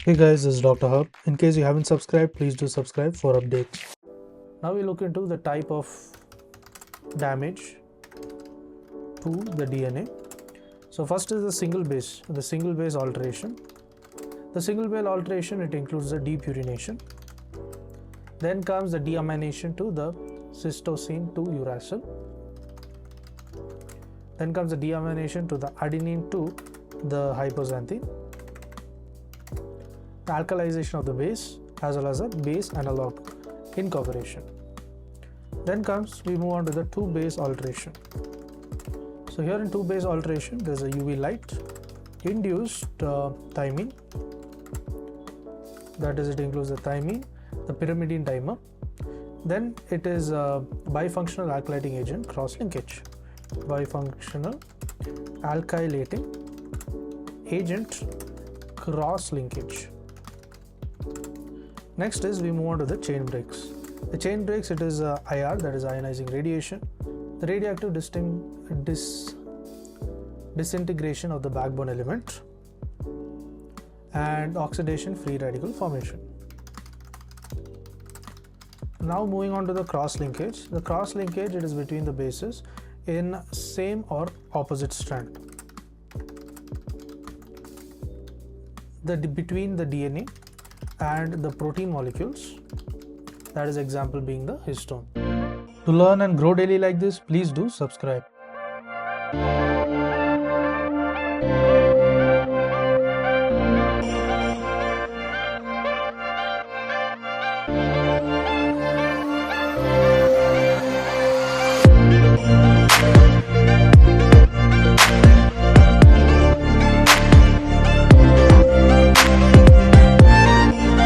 Hey guys, this is Dr. Hub. In case you haven't subscribed, please do subscribe for updates. Now we look into the type of damage to the DNA. So first is the single base alteration. The single base alteration, it includes the depurination. Then comes the deamination to the cytosine to uracil. Then comes the deamination to the adenine to the hypoxanthine. The alkalization of the base as well as a base analog incorporation. Then we move on to the 2-base alteration. So here in 2-base alteration, there's a UV light induced thymine. That is, it includes the thymine, the pyrimidine dimer. Then it is a bifunctional alkylating agent cross-linkage. Bifunctional alkylating agent cross-linkage. Next is we move on to the chain breaks. The chain breaks, it is IR, that is ionizing radiation, the radioactive disintegration of the backbone element, and oxidation free radical formation. Now moving on to the cross linkage. The cross linkage, it is between the bases in same or opposite strand. Between the DNA and the protein molecules, that is example being the histone. To learn and grow daily like this, please do subscribe.